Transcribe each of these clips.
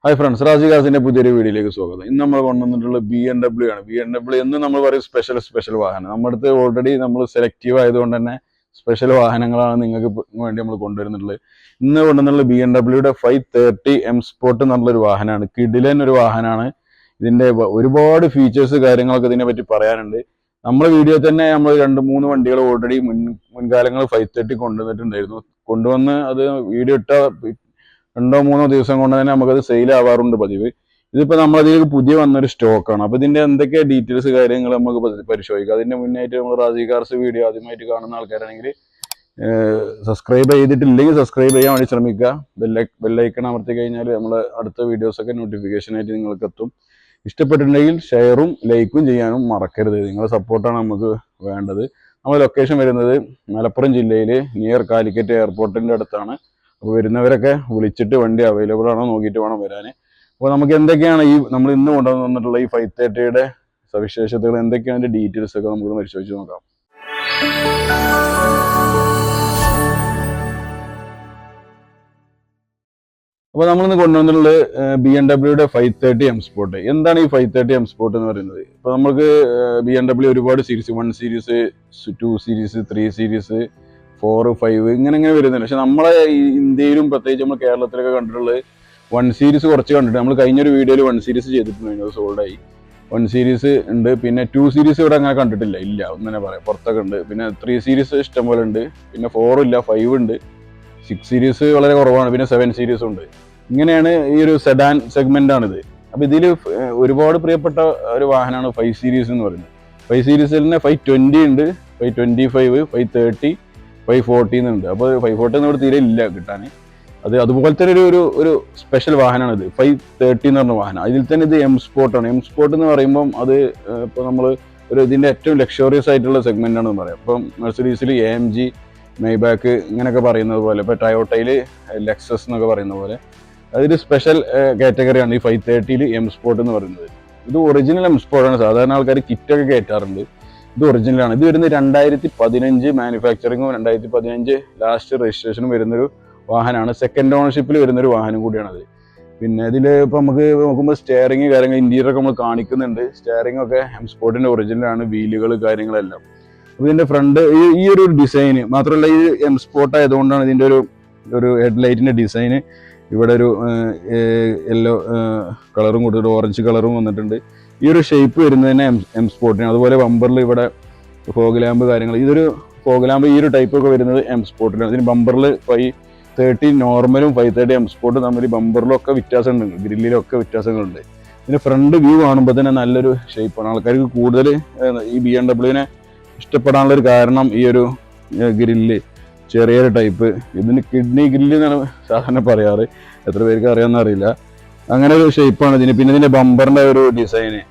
Hi friends, റാസികാസിന്റെ പുതിയൊരു വീഡിയോയിലേക്ക് സ്വാഗതം. ഇന്ന് നമ്മൾ കൊണ്ടുവന്നിട്ടുള്ള BMW ആണ്. BMW എന്ന് നമ്മൾ പറയും സ്പെഷ്യൽ വാഹനം. നമ്മുടെ അടുത്ത് ഓൾറെഡി നമ്മൾ സെലക്റ്റീവ് ആയതുകൊണ്ട് തന്നെ സ്പെഷ്യൽ വാഹനങ്ങളാണ് നിങ്ങൾക്ക് വേണ്ടി നമ്മൾ കൊണ്ടുവരുന്നുള്ളത്. ഇന്ന് കൊണ്ടുവന്നുള്ള BMW 530 M Sport എന്നുള്ളൊരു വാഹനമാണ്. കിടിലൻ ഒരു വാഹനമാണ്. ഇതിന്റെ ഒരുപാട് ഫീച്ചേഴ്സ് കാര്യങ്ങളൊക്കെ ഇതിനെ പറ്റി പറയാനുണ്ട്. നമ്മുടെ വീഡിയോ തന്നെ നമ്മൾ 2-3 വണ്ടികൾ ഓൾറെഡി മുൻകാലങ്ങൾ 530 കൊണ്ടുവന്നിട്ടുണ്ടായിരുന്നു. കൊണ്ടുവന്ന് അത് വീഡിയോ ഇട്ട 2-3 ദിവസം കൊണ്ട് തന്നെ നമുക്കത് സെയിൽ ആവാറുണ്ട് പതിവ്. ഇതിപ്പോ നമ്മളതിലേക്ക് പുതിയ വന്നൊരു സ്റ്റോക്കാണ്. അപ്പൊ ഇതിന്റെ എന്തൊക്കെ ഡീറ്റെയിൽസ് കാര്യങ്ങൾ നമുക്ക് പരിശോധിക്കാം. അതിന്റെ മുന്നായിട്ട് നമ്മൾ റാസി കാർസ് വീഡിയോ ആദ്യമായിട്ട് കാണുന്ന ആൾക്കാരാണെങ്കിൽ സബ്സ്ക്രൈബ് ചെയ്തിട്ടില്ലെങ്കിൽ സബ്സ്ക്രൈബ് ചെയ്യാൻ വേണ്ടി ശ്രമിക്കുക. ബെല്ലൈക്കൺ അമർത്തി കഴിഞ്ഞാൽ നമ്മൾ അടുത്ത വീഡിയോസൊക്കെ നോട്ടിഫിക്കേഷൻ ആയിട്ട് നിങ്ങൾക്ക് എത്തും. ഇഷ്ടപ്പെട്ടിട്ടുണ്ടെങ്കിൽ ഷെയറും ലൈക്കും ചെയ്യാനും മറക്കരുത്. നിങ്ങളുടെ സപ്പോർട്ടാണ് നമുക്ക് വേണ്ടത്. നമ്മുടെ ലൊക്കേഷൻ വരുന്നത് മലപ്പുറം ജില്ലയിൽ നിയർ കാലിക്കറ്റ് എയർപോർട്ടിന്റെ അടുത്താണ്. അപ്പോൾ വരുന്നവരൊക്കെ വിളിച്ചിട്ട് വണ്ടി അവൈലബിൾ ആണോ നോക്കിയിട്ട് വേണം വരാൻ. അപ്പോൾ നമുക്ക് എന്തൊക്കെയാണ് നമ്മൾ ഇന്ന് കൊണ്ടുവന്നിട്ടുള്ള ഈ 530യുടെ സവിശേഷതകൾ, എന്തൊക്കെയാണ് അതിൻ്റെ ഡീറ്റെയിൽസ് ഒക്കെ നമുക്ക് പരിശോധിച്ച് നോക്കാം. അപ്പോൾ നമ്മളിന്ന് കൊണ്ടുവന്നിട്ടുള്ളത് BMW 530 M Sport. എന്താണ് ഈ 530 M Sport എന്ന് പറയുന്നത്? ഇപ്പോൾ നമുക്ക് BMW ഒരുപാട് സീരീസ്, 1 സീരീസ്, 2 സീരീസ്, 3 സീരീസ്, 4, 5 ഇങ്ങനെ വരുന്നുണ്ട്. പക്ഷെ നമ്മളെ ഇന്ത്യയിലും പ്രത്യേകിച്ച് നമ്മൾ കേരളത്തിലൊക്കെ കണ്ടിട്ടുള്ളത് 1 സീരീസ് കുറച്ച് കണ്ടിട്ട്. നമ്മൾ കഴിഞ്ഞൊരു വീഡിയോയിൽ 1 സീരീസ് ചെയ്തിട്ടുണ്ടായിരുന്നു, അത് സോൾഡായി. 1 സീരീസ് ഉണ്ട്. പിന്നെ 2 സീരീസ് ഇവിടെ അങ്ങനെ കണ്ടിട്ടില്ല, ഇല്ല ഒന്നെ പറയാം, പുറത്തൊക്കെ ഉണ്ട്. പിന്നെ 3 സീരീസ് ഇഷ്ടം പോലെ ഉണ്ട്. പിന്നെ 4 ഇല്ല, 5 ഉണ്ട്. 6 സീരീസ് വളരെ കുറവാണ്. പിന്നെ 7 സീരീസ് ഉണ്ട്. ഇങ്ങനെയാണ് ഈ ഒരു സെഡാൻ സെഗ്മെന്റ് ആണിത്. അപ്പൊ ഇതിൽ ഒരുപാട് പ്രിയപ്പെട്ട ഒരു വാഹനമാണ് 5 സീരീസ് എന്ന് പറയുന്നത്. 5 സീരീസിൽ തന്നെ 520 ഉണ്ട്, 525, 530, 540 ഉണ്ട്. അപ്പോൾ 540 ഇവിടെ തീരെ ഇല്ല കിട്ടാൻ. അതുപോലത്തെ ഒരു സ്പെഷ്യൽ വാഹനമാണിത്, 530 എന്ന് പറഞ്ഞ വാഹനം. അതിൽ തന്നെ ഇത് M Sport ആണ്. M Sport എന്ന് പറയുമ്പം അത് ഇപ്പോൾ നമ്മൾ ഇതിന്റെ ഏറ്റവും ലക്ഷറിയസ് ആയിട്ടുള്ള സെഗ്മെന്റ് ആണെന്ന് പറയാം. ഇപ്പം മെർസിഡീസിൽ AMG, മെയ്ബാക്ക് ഇങ്ങനെയൊക്കെ പറയുന്നത് പോലെ, ഇപ്പോൾ ടയോട്ടയിൽ ലെക്സസ് എന്നൊക്കെ പറയുന്ന പോലെ അതൊരു സ്പെഷ്യൽ കാറ്റഗറിയാണ് ഈ 530യിൽ M Sport എന്ന് പറയുന്നത്. ഇത് ഒറിജിനൽ M Sport ആണ്. സാധാരണ ആൾക്കാർ കിറ്റൊക്കെ കയറ്റാറുണ്ട്. ഇത് ഒറിജിനലാണ്. ഇത് വരുന്നത് 2015 മാനുഫാക്ചറിങ്ങും 2015 ലാസ്റ്റ് രജിസ്ട്രേഷനും വരുന്നൊരു വാഹനമാണ്. സെക്കൻഡ് ഓണർഷിപ്പിൽ വരുന്നൊരു വാഹനം കൂടിയാണത്. പിന്നെ ഇതിൽ ഇപ്പോൾ നമുക്ക് നോക്കുമ്പോൾ സ്റ്റിയറിങ് കാര്യങ്ങൾ, ഇന്റീരിയറൊക്കെ നമ്മൾ കാണിക്കുന്നുണ്ട്. സ്റ്റിയറിംഗ് ഒക്കെ M Sportന്റെ ഒറിജിനലാണ്, വീലുകൾ കാര്യങ്ങളെല്ലാം. അപ്പോൾ ഇതിന്റെ ഫ്രണ്ട് ഈ ഒരു ഡിസൈന് മാത്രമല്ല, ഈ M Sport ആയതുകൊണ്ടാണ് ഇതിന്റെ ഒരു ഹെഡ്ലൈറ്റിന്റെ ഡിസൈന് ഇവിടെ ഒരു യെല്ലോ കളറും കൊടുത്തിട്ട് ഓറഞ്ച് കളറും വന്നിട്ടുണ്ട്. ഈ ഒരു ഷേപ്പ് വരുന്നതിന് M Sportന്. അതുപോലെ ബമ്പറിൽ ഇവിടെ ഫോഗ് ലാമ്പ് കാര്യങ്ങൾ, ഇതൊരു ഫോഗ് ലാമ്പ് ഈ ഒരു ടൈപ്പ് ഒക്കെ വരുന്നത് M Sportലാണ്. ഇതിന് ബമ്പറിൽ 530 നോർമലും 530 M Sport തമ്മിൽ ബമ്പറിലൊക്കെ വ്യത്യാസമുണ്ട്, ഗ്രില്ലിലൊക്കെ വ്യത്യാസങ്ങളുണ്ട്. ഇതിന് ഫ്രണ്ട് വ്യൂ കാണുമ്പോൾ തന്നെ നല്ലൊരു ഷേപ്പാണ്. ആൾക്കാർക്ക് കൂടുതൽ ഈ BMW ഇഷ്ടപ്പെടാനുള്ളൊരു കാരണം ഈ ഒരു ഗ്രില്ല്, ചെറിയൊരു ടൈപ്പ്. ഇതിന് കിഡ്നി ഗ്രില്ല് എന്നാണ് സാധാരണ പറയാറ്, എത്ര പേർക്ക് അറിയാമെന്ന് അറിയില്ല. അങ്ങനെ ഒരു ഷേപ്പാണ് ഇതിന്. പിന്നെ ഇതിന്റെ ബമ്പറിന്റെ ഒരു ഡിസൈന്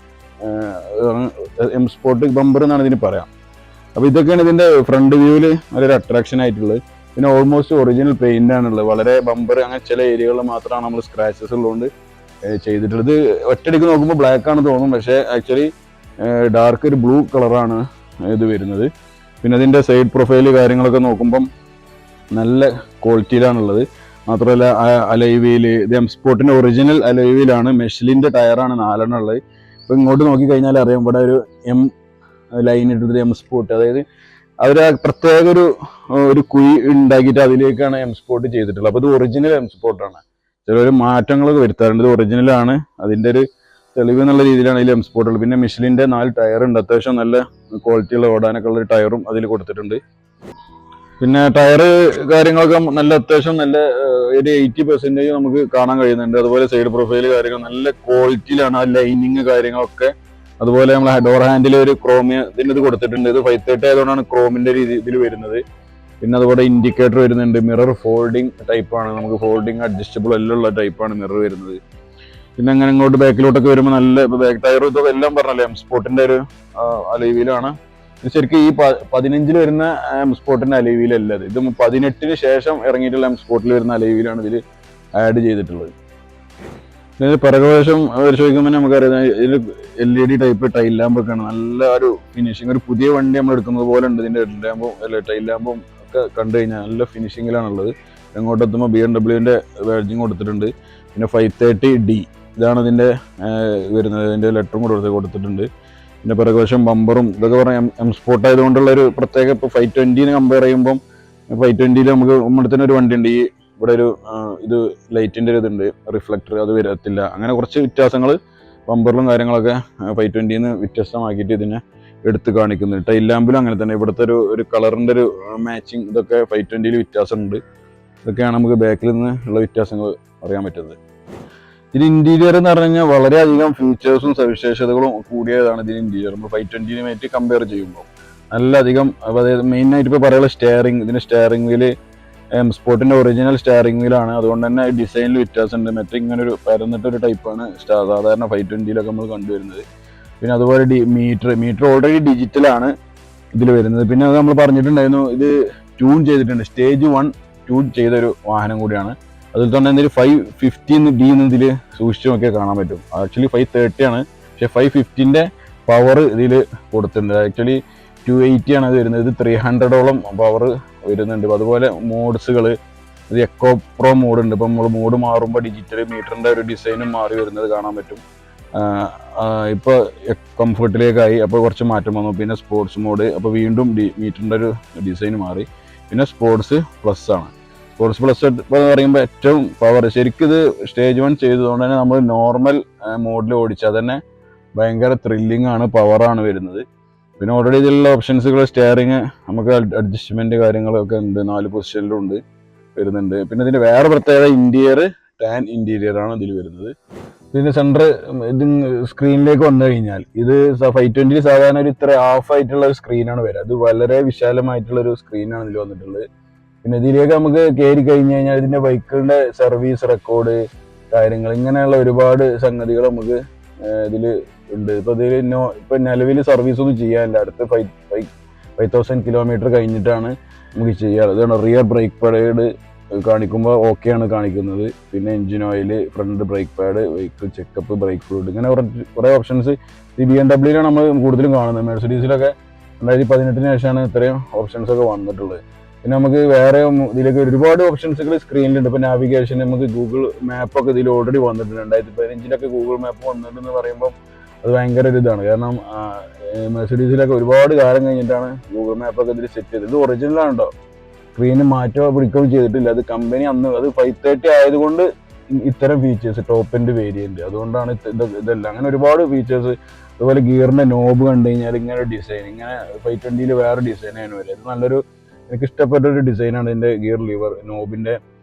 M Sport ബമ്പർ എന്നാണ് ഇതിന് പറയാം. അപ്പോൾ ഇതൊക്കെയാണ് ഇതിന്റെ ഫ്രണ്ട് വ്യൂവിൽ നല്ലൊരു അട്രാക്ഷൻ ആയിട്ടുള്ളത്. പിന്നെ ഓൾമോസ്റ്റ് ഒറിജിനൽ പെയിന്റ് ആണുള്ളത്. വളരെ ബമ്പർ അങ്ങനെ ചില ഏരിയകളിൽ മാത്രമാണ് നമ്മൾ സ്ക്രാച്ചസ് ഉള്ളതുകൊണ്ട് ചെയ്തിട്ടുള്ളത്. ഒറ്റയടിക്ക് നോക്കുമ്പോൾ ബ്ലാക്ക് ആണ് തോന്നും, പക്ഷേ ആക്ച്വലി ഡാർക്ക് ഒരു ബ്ലൂ കളറാണ് ഇത് വരുന്നത്. പിന്നെ അതിന്റെ സൈഡ് പ്രൊഫൈല് കാര്യങ്ങളൊക്കെ നോക്കുമ്പം നല്ല ക്വാളിറ്റിയിലാണുള്ളത്. മാത്രമല്ല അലോയ് വീല്, ഇത് M Sportന്റെ ഒറിജിനൽ അലോയ് വീലാണ്. മെഷലിന്റെ ടയറാണ് 4 ഉള്ളത്. ഇപ്പൊ ഇങ്ങോട്ട് നോക്കിക്കഴിഞ്ഞാൽ അറിയാം, ഇവിടെ ഒരു M ലൈൻ ഇട്ടിട്ട് M Sport, അതായത് അവർ പ്രത്യേക ഒരു കുഴി ഉണ്ടാക്കിയിട്ട് അതിലേക്കാണ് M Sport ചെയ്തിട്ടുള്ളത്. അപ്പോൾ ഇത് ഒറിജിനൽ M Sport ആണ്. ചിലൊരു മാറ്റങ്ങളൊക്കെ വരുത്താറുണ്ട്. ഇത് ഒറിജിനലാണ്, അതിന്റെ ഒരു തെളിവ് എന്നുള്ള രീതിയിലാണ് ഇതിൽ M Sport ഉള്ളത്. പിന്നെ മിഷലിന്റെ 4 ടയർ ഉണ്ട്. അത്യാവശ്യം നല്ല ക്വാളിറ്റിയുള്ള ഓടാനൊക്കെ ഉള്ള ഒരു ടയറും അതിൽ കൊടുത്തിട്ടുണ്ട്. പിന്നെ ടയർ കാര്യങ്ങളൊക്കെ നല്ല അത്യാവശ്യം നല്ല ഒരു 80% നമുക്ക് കാണാൻ കഴിയുന്നുണ്ട്. അതുപോലെ സൈഡ് പ്രൊഫൈല് കാര്യങ്ങൾ നല്ല ക്വാളിറ്റിയിലാണ്. ആ ലൈനിങ് കാര്യങ്ങളൊക്കെ. അതുപോലെ നമ്മൾ ഡോർ ഹാൻഡിൽ ഒരു ക്രോമിയത്തിന്റെ ഇത് കൊടുത്തിട്ടുണ്ട്. ഇത് 530 ആയതുകൊണ്ടാണ് ക്രോമിന്റെ ഇതിൽ വരുന്നത്. പിന്നെ അതുപോലെ ഇൻഡിക്കേറ്റർ വരുന്നുണ്ട്. മിറർ ഫോൾഡിങ് ടൈപ്പാണ്, നമുക്ക് ഫോൾഡിങ് അഡ്ജസ്റ്റബിൾ എല്ലാം ഉള്ള ടൈപ്പാണ് മിറർ വരുന്നത്. പിന്നെ അങ്ങനെ ഇങ്ങോട്ട് ബാക്കിലോട്ടൊക്കെ വരുമ്പോൾ നല്ല ബാക്ക് ടയർ ഇതൊക്കെ എല്ലാം പറഞ്ഞല്ലേ M Sportന്റെ ഒരു അലൈവിലാണ്. ശരിക്കും ഈ 15 വരുന്ന M Sportന്റെ അലൈവിലല്ല, ഇത് 18 ശേഷം ഇറങ്ങിയിട്ടുള്ള M Sportൽ വരുന്ന അലൈവിലാണ് ഇതിൽ ആഡ് ചെയ്തിട്ടുള്ളത്. ഇതിന് പിറകുവശം പരിശോധിക്കുമ്പോൾ നമുക്കറിയാം, ഇതിൽ LED ടൈപ്പ് ടൈൽ ലാമ്പൊക്കെയാണ്. നല്ല ഒരു ഫിനിഷിങ്, ഒരു പുതിയ വണ്ടി നമ്മൾ എടുക്കുന്നത് പോലെ ഉണ്ട്. ഇതിന്റെ ടൈൽ ലാമ്പും ഒക്കെ കണ്ടു കഴിഞ്ഞാൽ നല്ല ഫിനിഷിങ്ങിലാണുള്ളത്. അങ്ങോട്ട് എത്തുമ്പോൾ BMW ബാഡ്ജിങ് കൊടുത്തിട്ടുണ്ട്. പിന്നെ 530D ഇതാണ് ഇതിൻ്റെ വരുന്നത്. ഇതിൻ്റെ ലെറ്ററും കൂടെ കൊടുത്തിട്ടുണ്ട്. പിന്നെ പിറകുവശം ബമ്പറും ഇതൊക്കെ പറഞ്ഞാൽ എം സ്പോർട്ട് ആയതുകൊണ്ടുള്ള ഒരു പ്രത്യേക ഇപ്പോൾ 520 കമ്പയർ ചെയ്യുമ്പം 520 നമുക്ക് നമ്മുടെ തന്നെ ഒരു വണ്ടി ഉണ്ട്. ഈ ഇവിടെ ഒരു ഇത് ലൈറ്റിൻ്റെ ഒരു ഇതുണ്ട്, റിഫ്ലക്ടർ, അത് വരത്തില്ല. അങ്ങനെ കുറച്ച് വ്യത്യാസങ്ങൾ ബമ്പറിലും കാര്യങ്ങളൊക്കെ 520 വ്യത്യസ്തമാക്കിയിട്ട് ഇതിനെ എടുത്ത് കാണിക്കുന്നുണ്ട്. ടൈൽ ലാമ്പിലും അങ്ങനെ തന്നെ ഇവിടുത്തെ ഒരു കളറിൻ്റെ ഒരു മാച്ചിങ് ഇതൊക്കെ 520 വ്യത്യാസമുണ്ട്. ഇതൊക്കെയാണ് നമുക്ക് ബാക്കിൽ നിന്ന് ഉള്ള വ്യത്യാസങ്ങൾ അറിയാൻ പറ്റുന്നത്. ഇതിന് ഇന്റീരിയർ എന്ന് പറഞ്ഞു കഴിഞ്ഞാൽ വളരെയധികം ഫീച്ചേഴ്സും സവിശേഷതകളും കൂടിയതാണ് ഇതിന് ഇന്റീരിയർ. നമ്മൾ 520 കമ്പയർ ചെയ്യുമ്പോൾ നല്ല അധികം. അതായത് മെയിനായിട്ട് ഇപ്പോൾ പറയുക സ്റ്റിയറിംഗ്, ഇതിന് സ്റ്റിയറിംഗ് വീല് സ്പോർട്ടിൻ്റെ ഒറിജിനൽ സ്റ്റിയറിംഗ് വീലാണ്. അതുകൊണ്ട് തന്നെ ഡിസൈനിൽ വ്യത്യാസമുണ്ട്. മറ്റേ ഇങ്ങനെ ഒരു പരന്നിട്ടൊരു ടൈപ്പാണ് സാധാരണ 520 നമ്മൾ കണ്ടുവരുന്നത്. പിന്നെ അതുപോലെ മീറ്റർ ഓൾറെഡി ഡിജിറ്റലാണ് ഇതിൽ വരുന്നത്. പിന്നെ അത് നമ്മൾ പറഞ്ഞിട്ടുണ്ടായിരുന്നു, ഇത് ട്യൂൺ ചെയ്തിട്ടുണ്ട്. സ്റ്റേജ് 1 ട്യൂൺ ചെയ്തൊരു വാഹനം കൂടിയാണ്. അതിൽ തന്നെ എന്തെങ്കിലും 550D ഇതിൽ സൂക്ഷിച്ച് നോക്കിയാൽ കാണാൻ പറ്റും. ആക്ച്വലി 530 ആണ്, പക്ഷേ 550ൻ്റെ പവർ ഇതിൽ കൊടുത്തിട്ടുണ്ട്. ആക്ച്വലി 280 ആണ് അത് വരുന്നത്. ഇത് 300ഓളം പവർ വരുന്നുണ്ട്. അതുപോലെ മോഡ്സുകൾ, ഇത് എക്കോ പ്രോ മോഡുണ്ട്. ഇപ്പം നമ്മൾ മോഡ് മാറുമ്പോൾ ഡിജിറ്റൽ മീറ്ററിൻ്റെ ഒരു ഡിസൈനും മാറി വരുന്നത് കാണാൻ പറ്റും. ഇപ്പോൾ കംഫർട്ടിലേക്കായി, അപ്പോൾ കുറച്ച് മാറ്റം വന്നു. പിന്നെ സ്പോർട്സ് മോഡ്, അപ്പോൾ വീണ്ടും മീറ്ററിൻ്റെ ഒരു ഡിസൈൻ മാറി. പിന്നെ സ്പോർട്സ് പ്ലസ് ആണ്. സ്പോർട്സ് പ്ലസ് ഇപ്പോൾ പറയുമ്പോൾ ഏറ്റവും പവർ. ശരിക്കും ഇത് സ്റ്റേജ് 1 ചെയ്തതുകൊണ്ട് തന്നെ നമ്മൾ നോർമൽ മോഡിൽ ഓടിച്ചാൽ തന്നെ ഭയങ്കര ത്രില്ലിംഗ് ആണ്, പവറാണ് വരുന്നത്. പിന്നെ ഓൾറെഡി ഇതിലുള്ള ഓപ്ഷൻസുകൾ, സ്റ്റിയറിങ്, നമുക്ക് അഡ്ജസ്റ്റ്മെൻറ്റ് കാര്യങ്ങളൊക്കെ ഉണ്ട്, 4 പൊസിഷനിലും ഉണ്ട് വരുന്നുണ്ട്. പിന്നെ ഇതിൻ്റെ വേറെ പ്രത്യേകത ഇന്റീരിയർ ടാൻ ഇന്റീരിയർ ആണ് ഇതിൽ വരുന്നത്. ഇതിൻ്റെ സെൻറ്റർ ഇത് സ്ക്രീനിലേക്ക് വന്നു കഴിഞ്ഞാൽ ഇത് 520 സാധാരണ ഒരു ഇത്ര ഹാഫ് ആയിട്ടുള്ള ഒരു സ്ക്രീനാണ് വരിക. അത് വളരെ വിശാലമായിട്ടുള്ളൊരു സ്ക്രീനാണ് ഇതിൽ വന്നിട്ടുള്ളത്. പിന്നെ ഇതിലേക്ക് നമുക്ക് കയറി കഴിഞ്ഞ് കഴിഞ്ഞാൽ ഇതിൻ്റെ ബൈക്കുകളുടെ സർവീസ് റെക്കോർഡ് കാര്യങ്ങൾ, ഇങ്ങനെയുള്ള ഒരുപാട് സംഗതികൾ നമുക്ക് ഇതിൽ ഉണ്ട്. ഇപ്പോൾ ഇതിൽ ഇപ്പോൾ നിലവിൽ സർവീസൊന്നും ചെയ്യാനില്ല. അടുത്ത് 5000 കിലോമീറ്റർ കഴിഞ്ഞിട്ടാണ് നമുക്ക് ചെയ്യാറ്. ഇതാണ് റിയർ ബ്രേക്ക് പാഡ് കാണിക്കുമ്പോൾ ഓക്കെയാണ് കാണിക്കുന്നത്. പിന്നെ engine oil, front brake pad, vehicle checkup, brake fluid, ഇങ്ങനെ കുറേ ഓപ്ഷൻസ് ഈ BMW നമ്മൾ കൂടുതലും കാണുന്നത്. മെഴ്സിഡീസിലൊക്കെ 2018 ശേഷമാണ് ഇത്രയും ഓപ്ഷൻസൊക്കെ വന്നിട്ടുള്ളത്. പിന്നെ നമുക്ക് വേറെ ഇതിലേക്ക് ഒരുപാട് ഓപ്ഷൻസുകൾ സ്ക്രീനിലുണ്ട്. ഇപ്പോൾ നാവിഗേഷൻ, നമുക്ക് ഗൂഗിൾ മാപ്പൊക്കെ ഇതിൽ ഓൾറെഡി വന്നിട്ടുണ്ട്. 2015 ഗൂഗിൾ മാപ്പ് വന്നിട്ടുണ്ടെന്ന് പറയുമ്പോൾ അത് ഭയങ്കര ഒരു ഇതാണ്. കാരണം മെഴ്സിഡീസിലൊക്കെ ഒരുപാട് കാലം കഴിഞ്ഞിട്ടാണ് ഗൂഗിൾ മാപ്പൊക്കെ ഇതിൽ സെറ്റ് ചെയ്തത്. ഇത് ഒറിജിനലാണ് കേട്ടോ, സ്ക്രീന് മാറ്റമോ പിടിക്കുകയോ ചെയ്തിട്ടില്ല. അത് കമ്പനി അന്ന് അത് 530 ആയതുകൊണ്ട് ഇത്തരം ഫീച്ചേഴ്സ്, ടോപ്പ് എൻഡ് വേരിയന്റ്, അതുകൊണ്ടാണ് ഇതെല്ലാം. അങ്ങനെ ഒരുപാട് ഫീച്ചേഴ്സ്. അതുപോലെ ഗിയറിന്റെ നോബ് കണ്ടു കഴിഞ്ഞാൽ ഇങ്ങനെ ഒരു ഡിസൈൻ, ഇങ്ങനെ 520 വേറെ ഡിസൈനാണ് വരിക. അത് നല്ലൊരു, എനിക്ക് ഇഷ്ടപ്പെട്ട ഒരു ഡിസൈനാണ് ഇതിന്റെ ഗിയർ ലിവർ നോബിന്റെ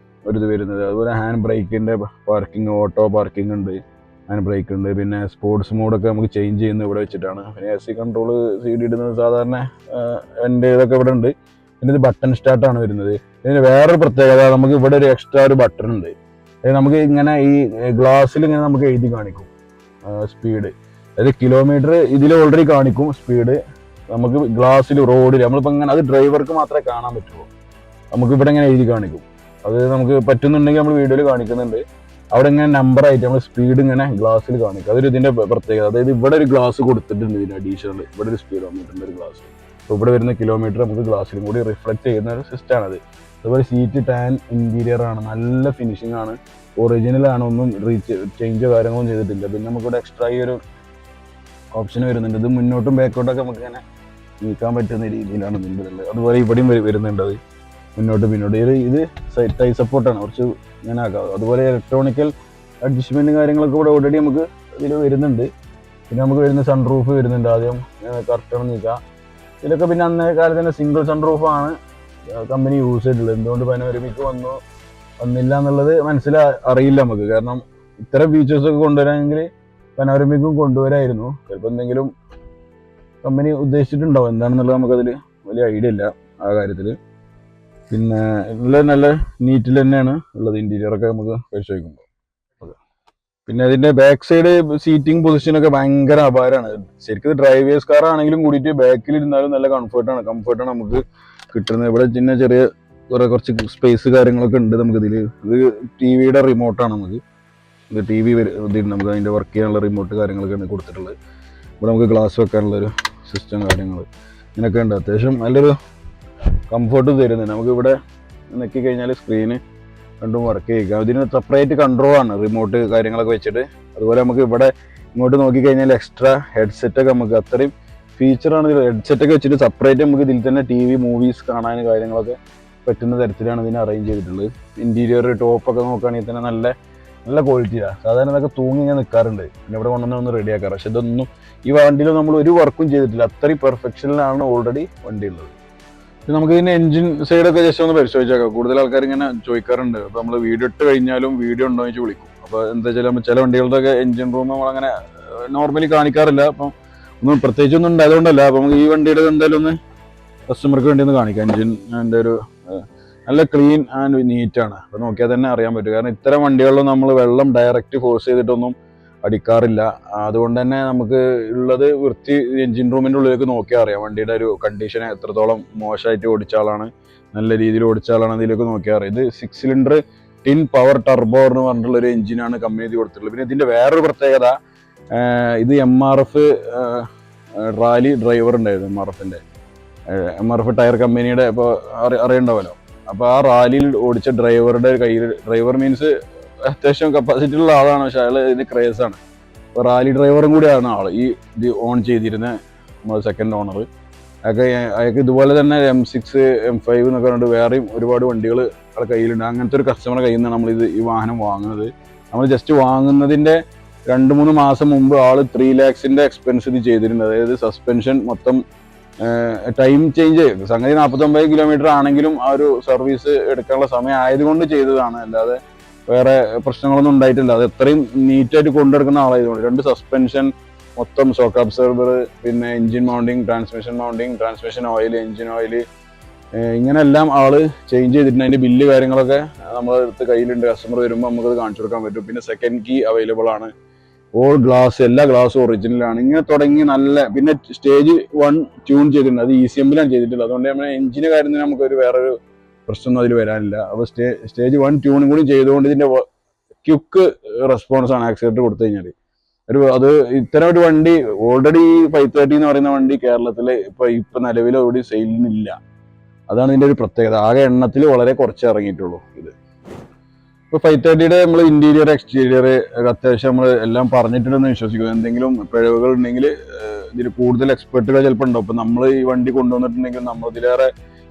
ഒരു ഇത് വരുന്നത്. അതുപോലെ ഹാൻഡ് ബ്രേക്കിന്റെ പാർക്കിംഗ്, ഓട്ടോ പാർക്കിംഗ് ഉണ്ട്, ഹാൻഡ് ബ്രേക്ക് ഉണ്ട്. പിന്നെ സ്പോർട്സ് മോഡൊക്കെ നമുക്ക് ചേഞ്ച് ചെയ്യുന്നത് ഇവിടെ വെച്ചിട്ടാണ്. പിന്നെ AC കൺട്രോൾ, CD ഇടുന്നത് സാധാരണ എൻ്റെ ഇതൊക്കെ ഇവിടെ ഉണ്ട്. പിന്നെ ഇത് ബട്ടൺ സ്റ്റാർട്ടാണ് വരുന്നത്. ഇതിന് വേറൊരു പ്രത്യേകത, നമുക്ക് ഇവിടെ ഒരു എക്സ്ട്രാ ഒരു ബട്ടൺ ഉണ്ട്. നമുക്ക് ഇങ്ങനെ ഈ ഗ്ലാസ്സിൽ ഇങ്ങനെ നമുക്ക് എഴുതി കാണിക്കും സ്പീഡ്. അതായത് കിലോമീറ്റർ ഇതിൽ ഓൾറെഡി കാണിക്കും സ്പീഡ്. നമുക്ക് ഗ്ലാസ്സിൽ, റോഡിൽ നമ്മളിപ്പോൾ ഇങ്ങനെ, അത് ഡ്രൈവർക്ക് മാത്രമേ കാണാൻ പറ്റുള്ളൂ. നമുക്ക് ഇവിടെ ഇങ്ങനെ എഴുതി കാണിക്കും. അത് നമുക്ക് പറ്റുന്നുണ്ടെങ്കിൽ നമ്മൾ വീഡിയോയിൽ കാണിക്കുന്നുണ്ട്. അവിടെ ഇങ്ങനെ നമ്പറായിട്ട് നമ്മൾ സ്പീഡ് ഇങ്ങനെ ഗ്ലാസ്സിൽ കാണിക്കും. അതൊരു ഇതിൻ്റെ പ്രത്യേകത. അതായത് ഇവിടെ ഒരു ഗ്ലാസ് കൊടുത്തിട്ടുണ്ട് ഇതിന് അഡീഷണൽ. ഇവിടെ ഒരു സ്പീഡോമീറ്ററിൻ്റെ ഒരു ഗ്ലാസ്. അപ്പോൾ ഇവിടെ വരുന്ന കിലോമീറ്റർ നമുക്ക് ഗ്ലാസ്സിലും കൂടി റിഫ്ലക്ട് ചെയ്യുന്ന ഒരു സിസ്റ്റമാണത്. അതുപോലെ സീറ്റ് ടാൻ ഇന്റീരിയർ ആണ്, നല്ല ഫിനിഷിംഗ് ആണ്, ഒറിജിനൽ ആണ്, ഒന്നും ചേഞ്ചോ കാര്യങ്ങളൊന്നും ചെയ്തിട്ടില്ല. പിന്നെ നമുക്കിവിടെ എക്സ്ട്രാ ഈ ഒരു ഓപ്ഷൻ വരുന്നുണ്ട്. ഇത് മുന്നോട്ടും ബാക്കോട്ടൊക്കെ നമുക്ക് ഇങ്ങനെ നീക്കാൻ പറ്റുന്ന രീതിയിലാണ് ഇതിൻ്റെ ഉള്ളത്. അതുപോലെ ഇവിടെയും വരുന്നുണ്ട് അത് മുന്നോട്ട് പിന്നോട്ട്. ഇത് ടൈ സപ്പോർട്ടാണ്, കുറച്ച് ഇങ്ങനെ ആക്കാം. അതുപോലെ ഇലക്ട്രോണിക്കൽ അഡ്ജസ്റ്റ്മെൻറ്റ് കാര്യങ്ങളൊക്കെ ഇവിടെ ഓൾറെഡി നമുക്ക് ഇതിൽ വരുന്നുണ്ട്. പിന്നെ നമുക്ക് വരുന്ന സൺറൂഫ് വരുന്നുണ്ട്. ആദ്യം കർട്ടൺ നീക്കാം. ഇതിലൊക്കെ പിന്നെ അന്നേ കാലത്ത് തന്നെ സിംഗിൾ സൺറൂഫാണ് കമ്പനി യൂസ് ചെയ്തിട്ടുള്ളത്. എന്തുകൊണ്ട് പനോരമിക് വന്നില്ല എന്നുള്ളത് അറിയില്ല നമുക്ക്. കാരണം ഇത്തരം ഫീച്ചേഴ്സൊക്കെ കൊണ്ടുവരാമെങ്കിൽ പനോരമിക്കും കൊണ്ടുവരായിരുന്നു. ചിലപ്പോൾ എന്തെങ്കിലും കമ്പനി ഉദ്ദേശിച്ചിട്ടുണ്ടാവും, എന്താണെന്നുള്ളത് നമുക്കതിൽ വലിയ ഐഡിയ ഇല്ല ആ കാര്യത്തിൽ. പിന്നെ നല്ല നീറ്റിൽ തന്നെയാണ് ഉള്ളത് ഇന്റീരിയറൊക്കെ നമുക്ക് പരിശോധിക്കുമ്പോൾ. പിന്നെ അതിന്റെ ബാക്ക് സൈഡ് സീറ്റിംഗ് പൊസിഷനൊക്കെ ഭയങ്കര അപാരമാണ്. ശരിക്കും ഡ്രൈവേഴ്സ് കാർ ആണെങ്കിലും കൂടിയിട്ട് ബാക്കിൽ ഇരുന്നാലും നല്ല കംഫർട്ടാണ് നമുക്ക് കിട്ടുന്നത്. ഇവിടെ ചെറിയ കുറച്ച് സ്പേസ് കാര്യങ്ങളൊക്കെ ഉണ്ട് നമുക്ക് ഇതിൽ. ഇത് TV റിമോട്ടാണ്. നമുക്ക് ഇത് TV നമുക്ക് അതിൻ്റെ വർക്ക് ചെയ്യാനുള്ള റിമോട്ട് കാര്യങ്ങളൊക്കെയാണ് കൊടുത്തിട്ടുള്ളത്. ഇവിടെ നമുക്ക് ഗ്ലാസ് വെക്കാനുള്ളൊരു സിസ്റ്റം കാര്യങ്ങൾ ഇങ്ങനെയൊക്കെ ഉണ്ട്. അത്യാവശ്യം നല്ലൊരു കംഫർട്ട് തരുന്നുണ്ട്. നമുക്ക് ഇവിടെ നെക്കി കഴിഞ്ഞാൽ സ്ക്രീന് രണ്ടും വർക്ക് ചെയ്യുക. ഇതിന് സെപ്പറേറ്റ് കൺട്രോളാണ്, റിമോട്ട് കാര്യങ്ങളൊക്കെ വെച്ചിട്ട്. അതുപോലെ നമുക്ക് ഇവിടെ ഇങ്ങോട്ട് നോക്കിക്കഴിഞ്ഞാൽ എക്സ്ട്രാ ഹെഡ്സെറ്റൊക്കെ നമുക്ക് അത്രയും ഫീച്ചറാണ്. ഹെഡ്സെറ്റൊക്കെ വെച്ചിട്ട് സെപ്പറേറ്റ് നമുക്ക് ഇതിൽ തന്നെ TV മൂവീസ് കാണാൻ കാര്യങ്ങളൊക്കെ പറ്റുന്ന തരത്തിലാണ് ഇതിനെ അറേഞ്ച് ചെയ്തിട്ടുള്ളത്. ഇൻറ്റീരിയർ ടോപ്പൊക്കെ നോക്കുകയാണെങ്കിൽ തന്നെ നല്ല നല്ല ക്വാളിറ്റിയാണ്. സാധാരണ ഇതൊക്കെ തൂങ്ങി ഇങ്ങനെ നിൽക്കാറുണ്ട്, പിന്നെ ഇവിടെ കൊണ്ടുവന്ന് റെഡിയാക്കാറ്. പക്ഷെ ഇതൊന്നും ഈ വണ്ടിയിൽ നമ്മൾ ഒരു വർക്കും ചെയ്തിട്ടില്ല, അത്രയും പെർഫെക്ഷനിലാണ് ഓൾറെഡി വണ്ടി ഉള്ളത്. പിന്നെ നമുക്ക് ഇതിൻ്റെ എഞ്ചിൻ സൈഡൊക്കെ ജസ്റ്റ് ഒന്ന് പരിശോധിച്ചേക്കാം. കൂടുതൽ ആൾക്കാർ ഇങ്ങനെ ചോദിക്കാറുണ്ട്. അപ്പോൾ നമ്മൾ വീഡിയോ ഇട്ട് കഴിഞ്ഞാലും വീഡിയോ ഉണ്ടോ എന്ന് വെച്ച് വിളിക്കും. അപ്പോൾ എന്താ വെച്ചാൽ നമ്മൾ ചില വണ്ടികളുടെയൊക്കെ എഞ്ചിൻ റൂം നമ്മളങ്ങനെ നോർമലി കാണിക്കാറില്ല. അപ്പം ഒന്നും പ്രത്യേകിച്ചൊന്നും ഉണ്ടായതുകൊണ്ടല്ല. അപ്പം നമുക്ക് ഈ വണ്ടിയുടെ എന്തായാലും ഒന്ന് കസ്റ്റമർക്ക് വേണ്ടി ഒന്ന് കാണിക്കാം. എഞ്ചിൻ്റെ ഒരു നല്ല ക്ലീൻ ആൻഡ് നീറ്റാണ്. അപ്പോൾ നോക്കിയാൽ തന്നെ അറിയാൻ പറ്റും. കാരണം ഇത്തരം വണ്ടികളിലും നമ്മൾ വെള്ളം ഡയറക്റ്റ് ഫോഴ്സ് ചെയ്തിട്ടൊന്നും അടിക്കാറില്ല. അതുകൊണ്ട് തന്നെ നമുക്ക് ഉള്ളത് വൃത്തി എഞ്ചിൻ റൂമിൻ്റെ ഉള്ളിലേക്ക് നോക്കിയാൽ അറിയാം വണ്ടിയുടെ ഒരു കണ്ടീഷൻ എത്രത്തോളം മോശമായിട്ട് ഓടിച്ച ആളാണ്, നല്ല രീതിയിൽ ഓടിച്ച ആളാണ്, അതിലേക്ക് നോക്കിയാൽ അറിയാം. ഇത് 6 സിലിണ്ടർ ടിൻ പവർ ടർബോ എന്ന് പറഞ്ഞിട്ടുള്ള ഒരു എഞ്ചിനാണ് കമ്പനി കൊടുത്തിട്ടുള്ളത്. പിന്നെ ഇതിൻ്റെ വേറൊരു പ്രത്യേകത, ഇത് MRF റാലി ഡ്രൈവർ ഉണ്ടായിരുന്നു. MRF ടയർ കമ്പനിയുടെ ഇപ്പോൾ അറിയണ്ടാവല്ലോ. അപ്പോൾ ആ റാലിയിൽ ഓടിച്ച ഡ്രൈവറുടെ കയ്യിൽ, ഡ്രൈവർ മീൻസ് അത്യാവശ്യം കപ്പാസിറ്റി ഉള്ള ആളാണ്, പക്ഷെ അയാൾ ഇതിന് ക്രേസാണ്. അപ്പോൾ റാലി ഡ്രൈവറും കൂടിയാണ് ആൾ ഈ ഇത് ഓൺ ചെയ്തിരുന്ന നമ്മൾ സെക്കൻഡ് ഓണർ. അയാൾക്ക് ഇതുപോലെ തന്നെ M6 M5 എന്നൊക്കെ പറഞ്ഞിട്ട് വേറെയും ഒരുപാട് വണ്ടികൾ ആളുടെ കയ്യിലുണ്ട്. അങ്ങനത്തെ ഒരു കസ്റ്റമറുടെ കയ്യിൽ നിന്നാണ് നമ്മളിത് ഈ വാഹനം വാങ്ങുന്നത്. നമ്മൾ ജസ്റ്റ് വാങ്ങുന്നതിൻ്റെ 2-3 മാസം മുമ്പ് ആൾ 3 lakhs എക്സ്പെൻസ് ഇത് ചെയ്തിട്ടുണ്ട്. അതായത് സസ്പെൻഷൻ മൊത്തം ടൈം ചേഞ്ച്, സംഗതി 49 കിലോമീറ്റർ ആണെങ്കിലും ആ ഒരു സർവീസ് എടുക്കാനുള്ള സമയം ആയതുകൊണ്ട് ചെയ്തതാണ്, അല്ലാതെ വേറെ പ്രശ്നങ്ങളൊന്നും ഉണ്ടായിട്ടില്ല. അത് എത്രയും നീറ്റായിട്ട് കൊണ്ടെടുക്കുന്ന ആളായതുകൊണ്ട് 2 സസ്പെൻഷൻ, മൊത്തം ഷോക്ക് അബ്സോർബർ, പിന്നെ engine mounting, transmission oil, engine oil, ഇങ്ങനെല്ലാം ആള് ചേഞ്ച് ചെയ്തിട്ടുണ്ട്. അതിൻ്റെ ബില്ല് കാര്യങ്ങളൊക്കെ നമ്മളെ അടുത്ത് കയ്യിലുണ്ട്. കസ്റ്റമർ വരുമ്പോൾ നമുക്കത് കാണിച്ചു കൊടുക്കാൻ പറ്റും. പിന്നെ സെക്കൻഡ് കീ അവൈലബിൾ ആണ്. ഓൾ ഗ്ലാസ്, എല്ലാ ഗ്ലാസും ഒറിജിനലാണ്. ഇങ്ങനെ തുടങ്ങി നല്ല, പിന്നെ സ്റ്റേജ് 1 ട്യൂൺ ചെയ്തിട്ടുണ്ട്. അത് ECM-ലാണ് ചെയ്തിട്ടുള്ളത്. അതുകൊണ്ട് നമ്മുടെ എഞ്ചിൻ്റെ കാര്യത്തിന് നമുക്കൊരു വേറൊരു പ്രശ്നമൊന്നും അതിൽ വരാനില്ല. അപ്പോൾ സ്റ്റേജ് 1 ട്യൂണും കൂടി ചെയ്തുകൊണ്ട് ഇതിൻ്റെ ക്വിക്ക് റെസ്പോൺസ് ആണ് ആക്സിലേറ്റർ കൊടുത്തു കഴിഞ്ഞാൽ. അത് ഇത്തരം ഒരു വണ്ടി ഓൾറെഡി 530 എന്ന് പറയുന്ന വണ്ടി കേരളത്തിൽ ഇപ്പം നിലവിൽ ഓടി സെയിലിനില്ല. അതാണ് ഇതിൻ്റെ ഒരു പ്രത്യേകത. ആകെ എണ്ണത്തിൽ വളരെ കുറച്ച് ഇറങ്ങിയിട്ടുള്ളൂ ഇത്. ഇപ്പോൾ 530യുടെ നമ്മൾ ഇൻറ്റീരിയർ എക്സ്റ്റീരിയർ അത്യാവശ്യം നമ്മൾ എല്ലാം പറഞ്ഞിട്ടുണ്ടെന്ന് വിശ്വസിക്കുന്നു. എന്തെങ്കിലും പിഴവുകൾ ഉണ്ടെങ്കിൽ ഇതിൽ കൂടുതൽ എക്സ്പെർട്ടുകൾ ചിലപ്പോൾ ഉണ്ടാവും. ഇപ്പം നമ്മൾ ഈ വണ്ടി കൊണ്ടുവന്നിട്ടുണ്ടെങ്കിൽ നമ്മളിതിലേറെ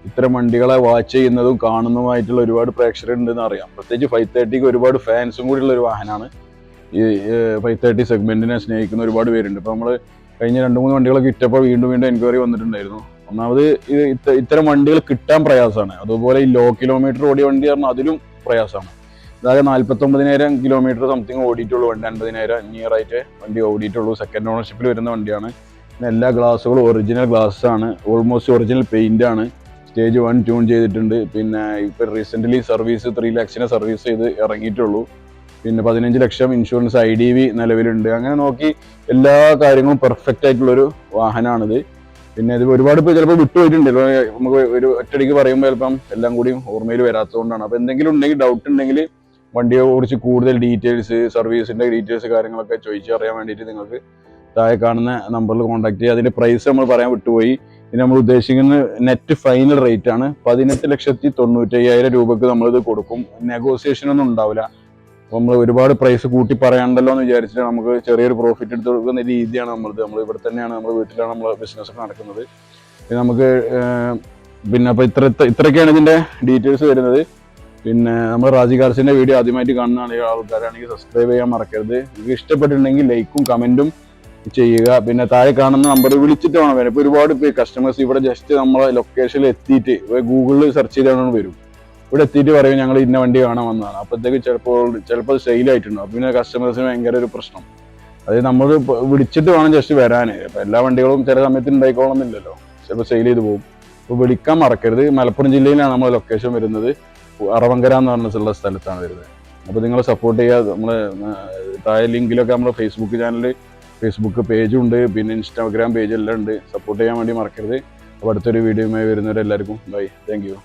ഇത്തരം വണ്ടികളെ വാച്ച് ചെയ്യുന്നതും കാണുന്നതുമായിട്ടുള്ള ഒരുപാട് പ്രേക്ഷകരുണ്ടെന്ന് അറിയാം. പ്രത്യേകിച്ച് 530ക്ക് ഒരുപാട് ഫാൻസും കൂടിയുള്ള ഒരു വാഹനമാണ്. ഈ 530 സെഗ്മെന്റിനെ സ്നേഹിക്കുന്ന ഒരുപാട് പേരുണ്ട്. ഇപ്പോൾ നമ്മൾ കഴിഞ്ഞ 2-3 വണ്ടികളൊക്കെ ഇട്ടപ്പോൾ വീണ്ടും എൻക്വയറി വന്നിട്ടുണ്ടായിരുന്നു. ഒന്നാമത് ഇത്തരം വണ്ടികൾ കിട്ടാൻ പ്രയാസമാണ്. അതുപോലെ ഈ ലോ കിലോമീറ്റർ ഓടിയ വണ്ടി പറഞ്ഞാൽ അതിലും പ്രയാസമാണ്. അതായത് 49,000 കിലോമീറ്റർ സംതിങ് ഓടിയിട്ടുള്ളൂ വണ്ടി, 50,000 നിയർ ആയിട്ട് വണ്ടി ഓടിയിട്ടുള്ളൂ. സെക്കൻഡ് ഓണർഷിപ്പിൽ വരുന്ന വണ്ടിയാണ്. എല്ലാ ഗ്ലാസുകളും ഒറിജിനൽ ഗ്ലാസ് ആണ്, ഓൾമോസ്റ്റ് ഒറിജിനൽ പെയിന്റ് ആണ്. സ്റ്റേജ് 1 ട്യൂൺ ചെയ്തിട്ടുണ്ട്. പിന്നെ ഇപ്പം റീസെൻ്റ്ലി സർവീസ് 3 lakhs സർവീസ് ചെയ്ത് ഇറങ്ങിയിട്ടുള്ളൂ. പിന്നെ 15 ലക്ഷം ഇൻഷുറൻസ് IDV നിലവിലുണ്ട്. അങ്ങനെ നോക്കി എല്ലാ കാര്യങ്ങളും പെർഫെക്റ്റ് ആയിട്ടുള്ളൊരു വാഹനമാണിത്. പിന്നെ ഇത് ഒരുപാട് ഇപ്പോൾ ചിലപ്പോൾ വിട്ടുപോയിട്ടുണ്ട്. നമുക്ക് ഒരു ഒറ്റയടിക്ക് പറയുമ്പോൾ ചിലപ്പം എല്ലാം കൂടിയും ഓർമ്മയിൽ വരാത്തതുകൊണ്ടാണ്. അപ്പോൾ എന്തെങ്കിലും ഉണ്ടെങ്കിൽ, ഡൗട്ട് ഉണ്ടെങ്കിൽ വണ്ടിയെ കുറിച്ച് കൂടുതൽ ഡീറ്റെയിൽസ്, സർവീസിൻ്റെ ഡീറ്റെയിൽസ് കാര്യങ്ങളൊക്കെ ചോദിച്ചറിയാൻ വേണ്ടിയിട്ട് നിങ്ങൾക്ക് താഴെ കാണുന്ന നമ്പറിൽ കോൺടാക്ട് ചെയ്യുക. അതിൻ്റെ പ്രൈസ് നമ്മൾ പറയാൻ വിട്ടുപോയി. ഇനി നമ്മൾ ഉദ്ദേശിക്കുന്ന നെറ്റ് ഫൈനൽ റേറ്റ് ആണ് 18,95,000 രൂപക്ക് നമ്മളിത് കൊടുക്കും. നെഗോസിയേഷനൊന്നും ഉണ്ടാവില്ല. അപ്പോൾ നമ്മൾ ഒരുപാട് പ്രൈസ് കൂട്ടി പറയാണ്ടല്ലോ എന്ന് വിചാരിച്ചിട്ട് നമുക്ക് ചെറിയൊരു പ്രോഫിറ്റ് എടുത്ത് കൊടുക്കുന്ന രീതിയാണ് നമ്മളത്. നമ്മൾ ഇവിടെ തന്നെയാണ്, നമ്മൾ വീട്ടിലാണ് നമ്മൾ ബിസിനസ്സൊക്കെ നടക്കുന്നത്. പിന്നെ നമുക്ക് പിന്നെ അപ്പോൾ ഇത്രയൊക്കെയാണ് ഇതിൻ്റെ ഡീറ്റെയിൽസ് വരുന്നത്. പിന്നെ നമ്മൾ റാജി കാർസിൻ്റെ വീഡിയോ ആദ്യമായിട്ട് കാണുന്ന ആൾക്കാരാണെങ്കിൽ സബ്സ്ക്രൈബ് ചെയ്യാൻ മറക്കരുത്. നിങ്ങൾക്ക് ഇഷ്ടപ്പെട്ടിട്ടുണ്ടെങ്കിൽ ലൈക്കും കമൻറ്റും ചെയ്യുക. പിന്നെ താഴെ കാണുന്ന നമ്പർ വിളിച്ചിട്ട് വേണം വരാൻ. ഇപ്പോൾ ഒരുപാട് കസ്റ്റമേഴ്സ് ഇവിടെ ജസ്റ്റ് നമ്മളെ ലൊക്കേഷനിൽ എത്തിയിട്ട് ഗൂഗിളിൽ സെർച്ച് ചെയ്താണ് വരും. ഇവിടെ എത്തിയിട്ട് പറയും ഞങ്ങൾ ഇന്ന വണ്ടി കാണാൻ വന്നതാണ്. അപ്പോഴത്തേക്ക് ചിലപ്പോൾ സെയിലായിട്ടുണ്ടാവും. അപ്പോൾ പിന്നെ കസ്റ്റമേഴ്സിന് ഭയങ്കര ഒരു പ്രശ്നം. അതായത് നമ്മൾ വിളിച്ചിട്ട് വേണം ജസ്റ്റ് വരാൻ. അപ്പോൾ എല്ലാ വണ്ടികളും ചില സമയത്ത് ഉണ്ടായിക്കോളണമെന്നില്ലല്ലോ, ചിലപ്പോൾ സെയിൽ ചെയ്ത് പോകും. അപ്പോൾ വിളിക്കാൻ മറക്കരുത്. മലപ്പുറം ജില്ലയിലാണ് നമ്മൾ ലൊക്കേഷൻ വരുന്നത്. അറവങ്കര എന്ന് പറഞ്ഞിട്ടുള്ള സ്ഥലത്താണ് വരുന്നത്. അപ്പോൾ നിങ്ങൾ സപ്പോർട്ട് ചെയ്യുക. നമ്മൾ താഴെ ലിങ്കിലൊക്കെ നമ്മുടെ ഫേസ്ബുക്ക് ചാനൽ, ഫേസ്ബുക്ക് പേജും ഉണ്ട്, പിന്നെ ഇൻസ്റ്റാഗ്രാം പേജ് എല്ലാം ഉണ്ട്. സപ്പോർട്ട് ചെയ്യാൻ വേണ്ടി മറക്കരുത്. അപ്പോൾ അടുത്തൊരു വീഡിയോയുമായി വരുന്നവരെല്ലാവർക്കും ബൈ. Thank you.